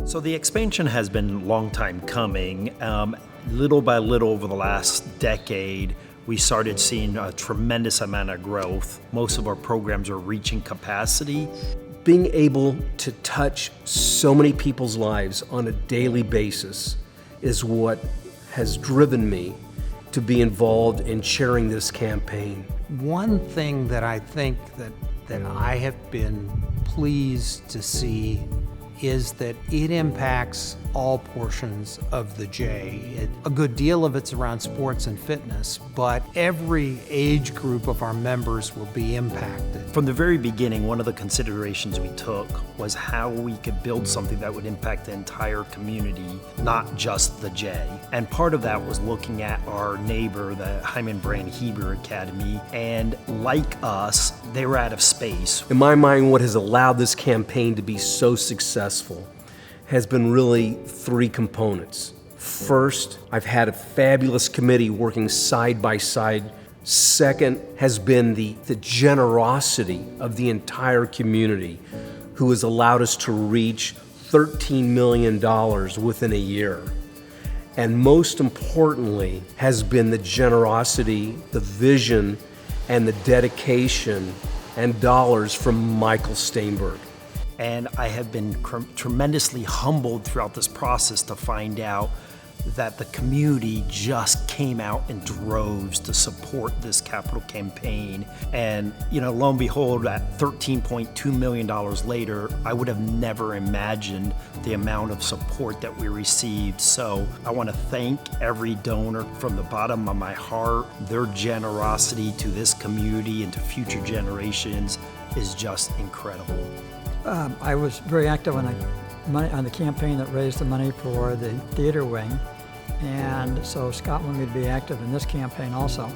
So the expansion has been a long time coming. Little by little over the last decade, we started seeing a tremendous amount of growth. Most of our programs are reaching capacity. Being able to touch so many people's lives on a daily basis is what has driven me to be involved in chairing this campaign. One thing that I think that I have been pleased to see is that it impacts all portions of the J. A good deal of it's around sports and fitness, but every age group of our members will be impacted. From the very beginning, one of the considerations we took was how we could build something that would impact the entire community, not just the J. And part of that was looking at our neighbor, the Hyman Brand Hebrew Academy, and like us, they were out of space. In my mind, what has allowed this campaign to be so successful has been really three components. First, I've had a fabulous committee working side by side. Second has been the generosity of the entire community who has allowed us to reach $13 million within a year. And most importantly has been the generosity, the vision, and the dedication and dollars from Michael Steinberg. And I have been tremendously humbled throughout this process to find out that the community just came out in droves to support this capital campaign. And, lo and behold, at $13.2 million later, I would have never imagined the amount of support that we received. So I want to thank every donor from the bottom of my heart. Their generosity to this community and to future generations is just incredible. I was very active on the campaign that raised the money for the theater wing, and so Scott wanted me to be active in this campaign also.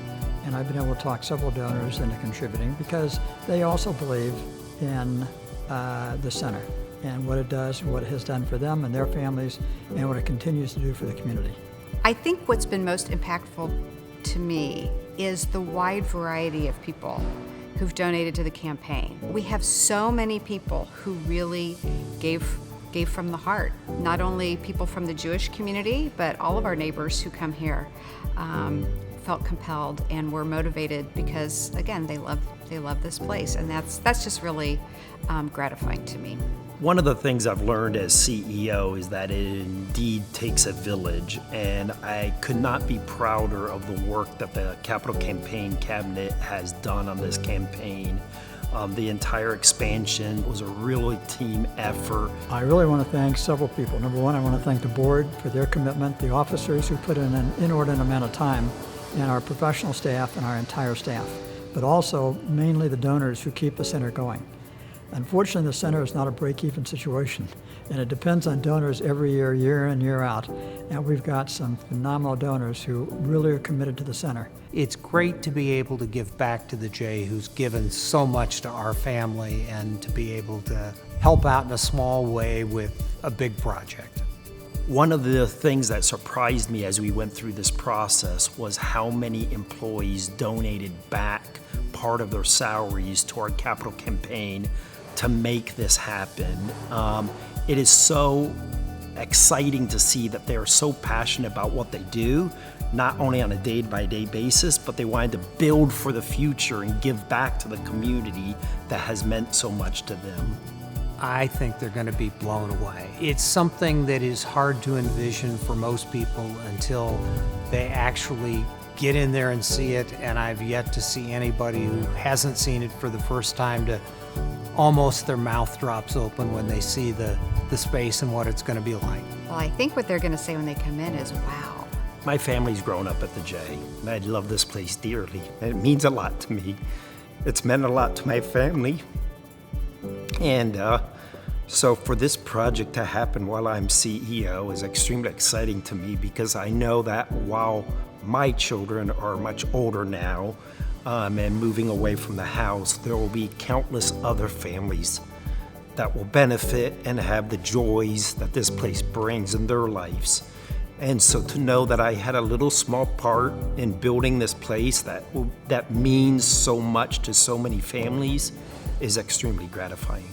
And I've been able to talk several donors into contributing because they also believe in the center and what it does, what it has done for them and their families, and what it continues to do for the community. I think what's been most impactful to me is the wide variety of people who've donated to the campaign. We have so many people who really gave from the heart. Not only people from the Jewish community, but all of our neighbors who come here felt compelled and were motivated because, again, they love this place, and that's just really gratifying to me. One of the things I've learned as CEO is that it indeed takes a village, and I could not be prouder of the work that the Capital Campaign Cabinet has done on this campaign. The entire expansion was a really team effort. I really want to thank several people. Number one, I want to thank the board for their commitment, the officers who put in an inordinate amount of time, and our professional staff and our entire staff, but also mainly the donors who keep the center going. Unfortunately, the center is not a break-even situation, and it depends on donors every year, year in, year out. And we've got some phenomenal donors who really are committed to the center. It's great to be able to give back to the J, who's given so much to our family, and to be able to help out in a small way with a big project. One of the things that surprised me as we went through this process was how many employees donated back part of their salaries to our capital campaign to make this happen. It is so exciting to see that they are so passionate about what they do, not only on a day-by-day basis, but they wanted to build for the future and give back to the community that has meant so much to them. I think they're going to be blown away. It's something that is hard to envision for most people until they actually get in there and see it, and I've yet to see anybody who hasn't seen it for the first time to almost their mouth drops open when they see the space and what it's going to be like. Well, I think what they're going to say when they come in is, wow. My family's grown up at the J, and I love this place dearly, and it means a lot to me. It's meant a lot to my family. And so for this project to happen while I'm CEO is extremely exciting to me because I know that while my children are much older now and moving away from the house, there will be countless other families that will benefit and have the joys that this place brings in their lives. And so to know that I had a little small part in building this place that means so much to so many families is extremely gratifying.